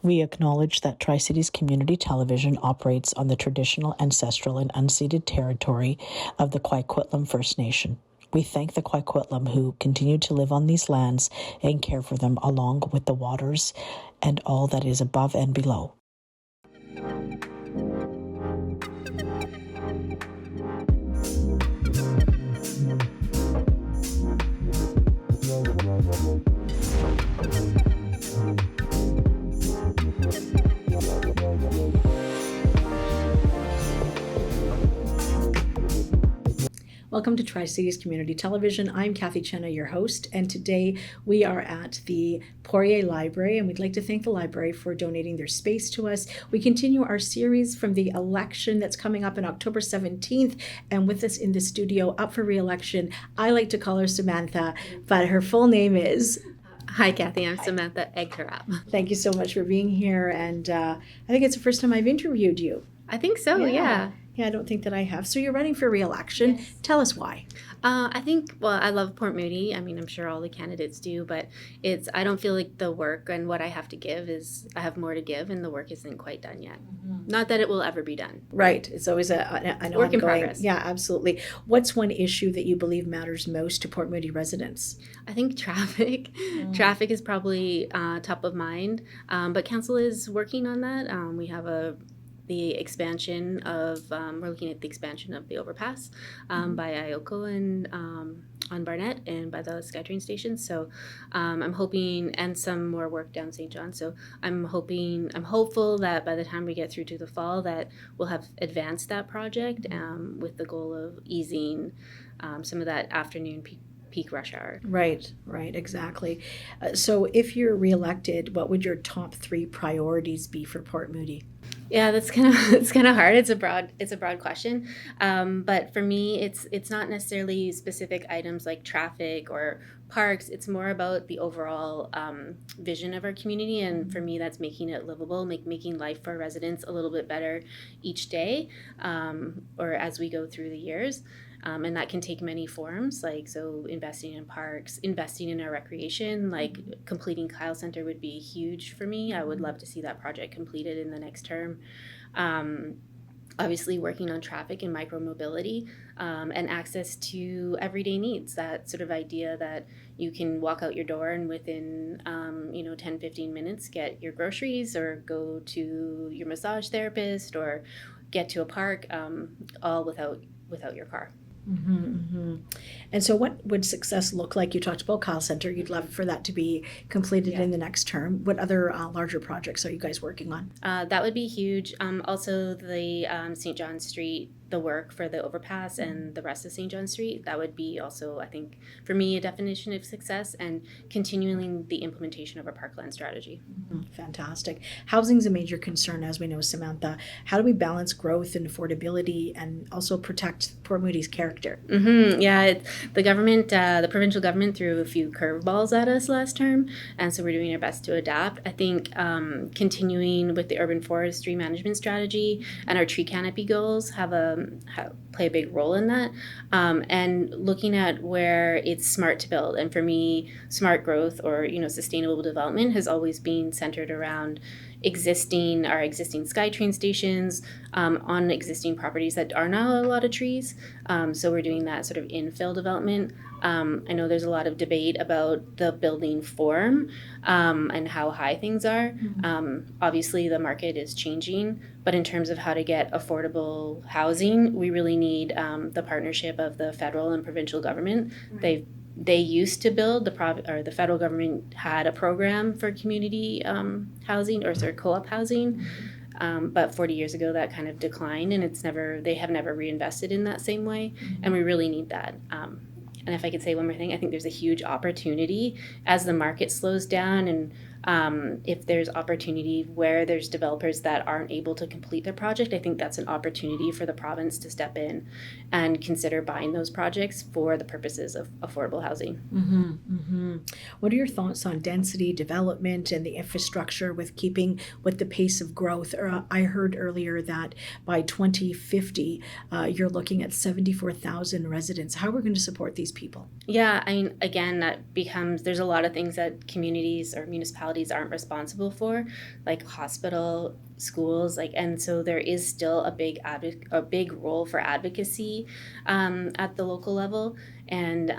We acknowledge that Tri-Cities Community Television operates on the traditional, ancestral, and unceded territory of the Coquitlam First Nation. We thank the Coquitlam who continue to live on these lands and care for them along with the waters and all that is above and below. Welcome to Tri-Cities Community Television. I'm Cathy, your host, and today we are at the Poirier Library, and we'd like to thank the library for donating their space to us. We continue our series from the election that's coming up on October 17th, and with us in the studio up for re-election, I like to call her Samantha, but her full name is... Hi, Cathy. I'm Samantha Agtarap. Thank you so much for being here, and I think it's the first time I've interviewed you. I think so, yeah. Yeah, I don't think that I have. So you're running for re-election. Yes. Tell us why. I love Port Moody. I mean, I'm sure all the candidates do, but I don't feel like the work and what I have to give I have more to give, and the work isn't quite done yet. Mm-hmm. Not that it will ever be done. Right. It's always an work in progress. Yeah, absolutely. What's one issue that you believe matters most to Port Moody residents? I think traffic. Traffic is probably top of mind, but council is working on that. We have we're looking at the expansion of the overpass by Ioko and on Barnett and by the SkyTrain station. So I'm hoping, and some more work down St. John. So I'm hopeful that by the time we get through to the fall that we'll have advanced that project with the goal of easing some of that afternoon peak rush hour. Right, exactly. So if you're reelected, what would your top 3 priorities be for Port Moody? Yeah, it's kind of hard. It's a broad question. But for me, it's not necessarily specific items like traffic or parks. It's more about the overall vision of our community, and for me, that's making it livable, making life for residents a little bit better each day, or as we go through the years. And that can take many forms, so investing in parks, investing in our recreation, like completing Kyle Center would be huge for me. I would love to see that project completed in the next term. Obviously working on traffic and micro-mobility and access to everyday needs, that sort of idea that you can walk out your door and within 10-15 minutes get your groceries or go to your massage therapist or get to a park, all without your car. Mm-hmm, mm-hmm. And so what would success look like? You talked about Kyle Center. You'd love for that to be completed in the next term. What other larger projects are you guys working on? That would be huge. Also, the St. John Street, the work for the overpass and the rest of St. John Street, that would be also, I think, for me, a definition of success, and continuing the implementation of our parkland strategy. Mm-hmm. Fantastic. Housing is a major concern, as we know, Samantha. How do we balance growth and affordability and also protect Port Moody's character? Mm-hmm. Yeah, the government, the provincial government threw a few curveballs at us last term, and so we're doing our best to adapt. I think continuing with the urban forestry management strategy and our tree canopy goals play a big role in that, and looking at where it's smart to build. And for me, smart growth or sustainable development has always been centered around our existing SkyTrain stations on existing properties that are not a lot of trees. So we're doing that sort of infill development. I know there's a lot of debate about the building form and how high things are. Mm-hmm. Obviously, the market is changing, but in terms of how to get affordable housing, we really need the partnership of the federal and provincial government. Right. They used to build the federal government had a program for community housing or co-op housing, but 40 years ago that kind of declined, and they have never reinvested in that same way, and we really need that. And if I could say one more thing, I think there's a huge opportunity as the market slows down and If there's opportunity where there's developers that aren't able to complete their project, I think that's an opportunity for the province to step in and consider buying those projects for the purposes of affordable housing. What are your thoughts on density development and the infrastructure with keeping with the pace of growth? I heard earlier that by 2050, you're looking at 74,000 residents. How are we going to support these people? Yeah, I mean, again, that becomes, there's a lot of things that communities or municipalities aren't responsible for, like hospital, schools, and so there is still a big role for advocacy at the local level, and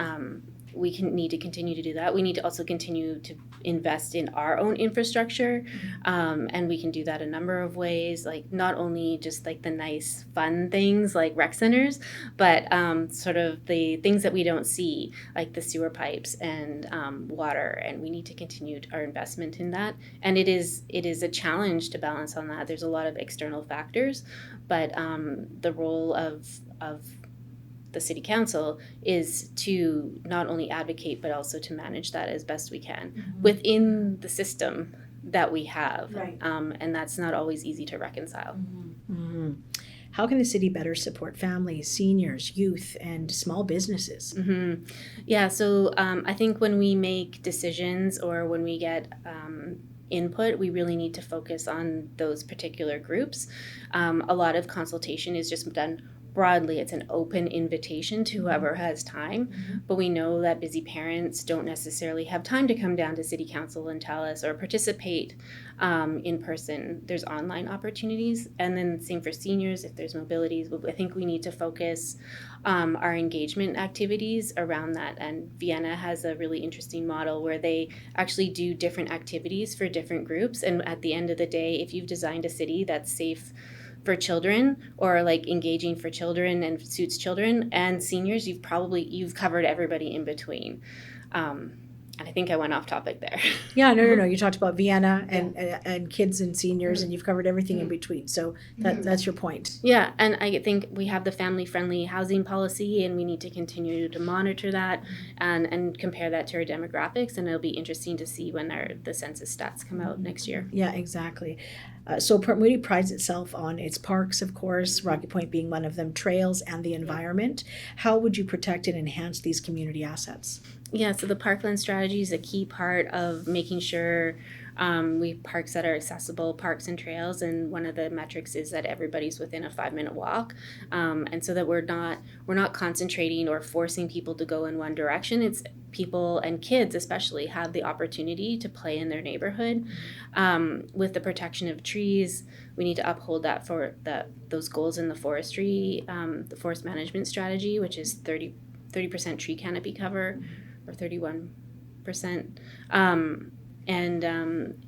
we need to continue to do that. We need to also continue to invest in our own infrastructure, and we can do that a number of ways, like not only just like the nice fun things like rec centers, but sort of the things that we don't see, like the sewer pipes and water, and we need to continue our investment in that. And it is a challenge to balance on that. There's a lot of external factors, but the role of the city council is to not only advocate but also to manage that as best we can within the system that we have, right. And that's not always easy to reconcile. How can the city better support families, seniors, youth, and small businesses? Yeah, so I think when we make decisions or when we get input, we really need to focus on those particular groups. A lot of consultation is just done broadly. It's an open invitation to whoever has time, but we know that busy parents don't necessarily have time to come down to city council and tell us or participate in person. There's online opportunities, and then same for seniors if there's mobilities. I think we need to focus our engagement activities around that, and Vienna has a really interesting model where they actually do different activities for different groups, and at the end of the day, if you've designed a city that's safe for children or like engaging for children and suits children and seniors, you've covered everybody in between. And I think I went off topic there. Yeah, no. You talked about Vienna and kids and seniors, and you've covered everything in between. So that's your point. Yeah, and I think we have the family-friendly housing policy, and we need to continue to monitor that and compare that to our demographics, and it'll be interesting to see when the census stats come out next year. Yeah, exactly. So Port Moody prides itself on its parks, of course, Rocky Point being one of them, trails, and the environment. How would you protect and enhance these community assets? Yeah, so the parkland strategy is a key part of making sure we have parks that are accessible, parks and trails, and one of the metrics is that everybody's within a 5-minute walk, and so that we're not concentrating or forcing people to go in one direction. It's people and kids especially have the opportunity to play in their neighborhood. With the protection of trees, we need to uphold that for those goals in the forestry, the forest management strategy, which is 30% tree canopy cover, or 31%. And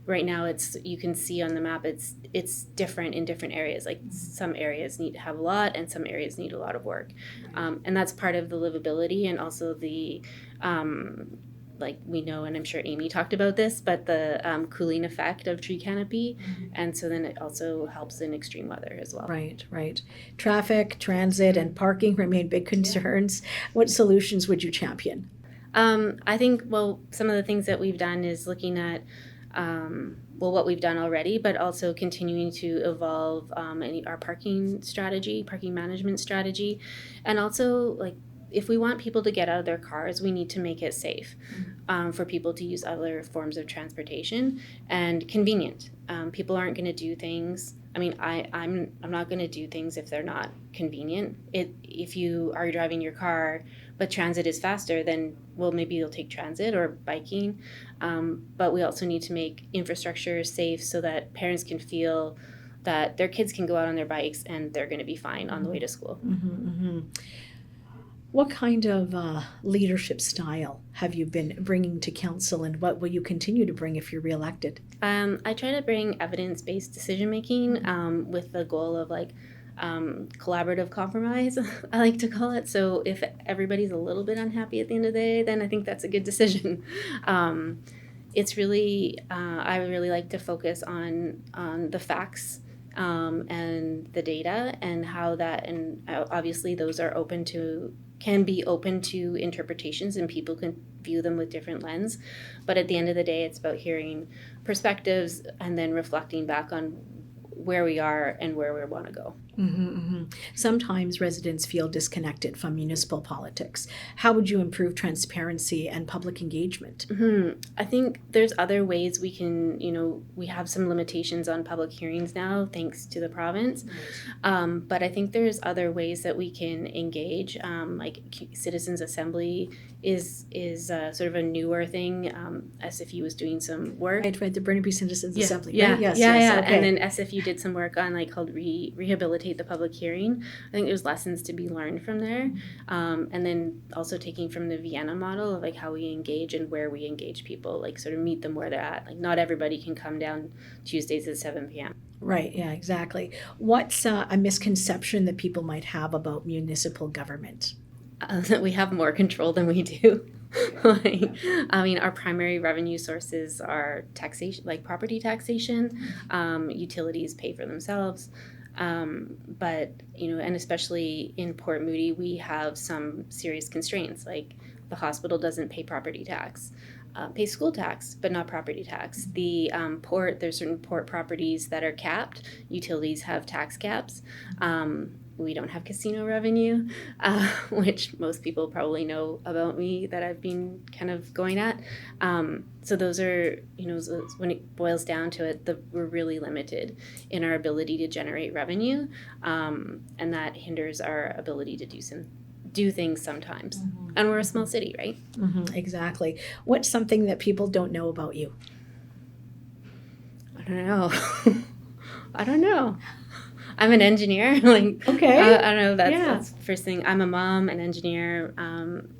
right now you can see on the map it's different in different areas. Like some areas need to have a lot and some areas need a lot of work. And that's part of the livability and also the like we know, and I'm sure Amy talked about this, but the cooling effect of tree canopy. And so then it also helps in extreme weather as well. Right. Traffic, transit, and parking remain big concerns. What solutions would you champion? I think, some of the things that we've done is looking at, what we've done already, but also continuing to evolve our parking management strategy. And also, like, if we want people to get out of their cars, we need to make it safe for people to use other forms of transportation and convenient. People aren't going to do things. I mean, I'm not going to do things if they're not convenient. If you are driving your car, but transit is faster, then maybe you'll take transit or biking. But we also need to make infrastructure safe so that parents can feel that their kids can go out on their bikes and they're going to be fine on the way to school. What kind of leadership style have you been bringing to council, and what will you continue to bring if you're reelected? I try to bring evidence-based decision-making with the goal of collaborative compromise, I like to call it. So if everybody's a little bit unhappy at the end of the day, then I think that's a good decision. It's really, I really like to focus on the facts and the data and how that, and obviously those are open to can be open to interpretations and people can view them with different lens. But at the end of the day, it's about hearing perspectives and then reflecting back on where we are and where we want to go. Sometimes residents feel disconnected from municipal politics. How would you improve transparency and public engagement? I think there's other ways we can, we have some limitations on public hearings now, thanks to the province. But I think there's other ways that we can engage, like citizens assembly is sort of a newer thing. SFU was doing some work. I'd read the Burnaby Citizens Assembly. Yeah, right? Yes, yeah. Okay. And then SFU did some work on called Rehabilitate the Public Hearing. I think there's lessons to be learned from there. And then also taking from the Vienna model of how we engage and where we engage people, sort of meet them where they're at. Not everybody can come down Tuesdays at 7 p.m. Right, yeah, exactly. What's a misconception that people might have about municipal government? That we have more control than we do. Our primary revenue sources are taxation, property taxation. Utilities pay for themselves. But, and especially in Port Moody, we have some serious constraints. The hospital doesn't pay property tax. Pay school tax, but not property tax. The port, there's certain port properties that are capped. Utilities have tax caps. We don't have casino revenue, which most people probably know about me that I've been kind of going at. So those are, when it boils down to it, we're really limited in our ability to generate revenue, and that hinders our ability to do things sometimes. And we're a small city, right? Exactly. What's something that people don't know about you? I don't know. I'm an engineer. Okay. I don't know. That's the first thing. I'm a mom, an engineer.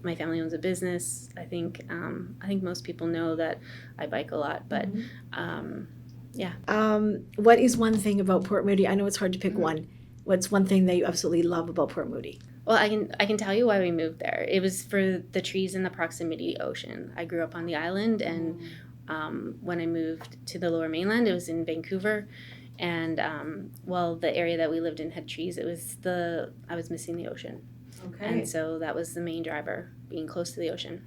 My family owns a business. I think most people know that I bike a lot, but yeah. What is one thing about Port Moody? I know it's hard to pick one. What's one thing that you absolutely love about Port Moody? Well, I can tell you why we moved there. It was for the trees and the proximity to the ocean. I grew up on the island, and when I moved to the Lower Mainland, it was in Vancouver. And the area that we lived in had trees. I was missing the ocean. Okay. And so that was the main driver, being close to the ocean.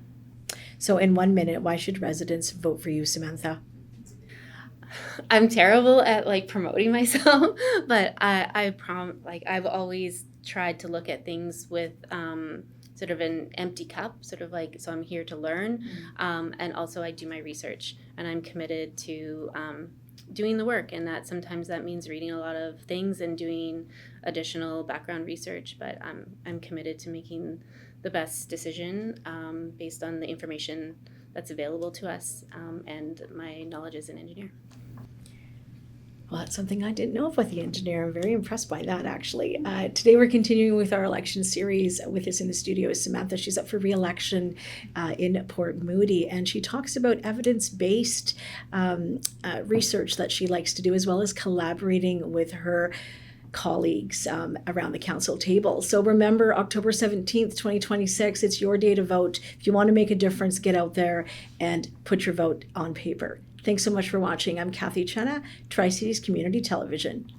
So in 1 minute, why should residents vote for you, Samantha? I'm terrible at promoting myself, but I've always tried to look at things with sort of an empty cup, so I'm here to learn, and also I do my research, and I'm committed to doing the work, and that sometimes that means reading a lot of things and doing additional background research, but I'm committed to making the best decision based on the information that's available to us and my knowledge as an engineer. Well, that's something I didn't know about the engineer. I'm very impressed by that, actually. Today we're continuing with our election series. With us in the studio is Samantha. She's up for re-election in Port Moody, and she talks about evidence-based research that she likes to do, as well as collaborating with her colleagues around the council table. So remember, October 17th, 2026, it's your day to vote. If you want to make a difference, get out there and put your vote on paper. Thanks so much for watching. I'm Cathy Cena, Tri-Cities Community Television.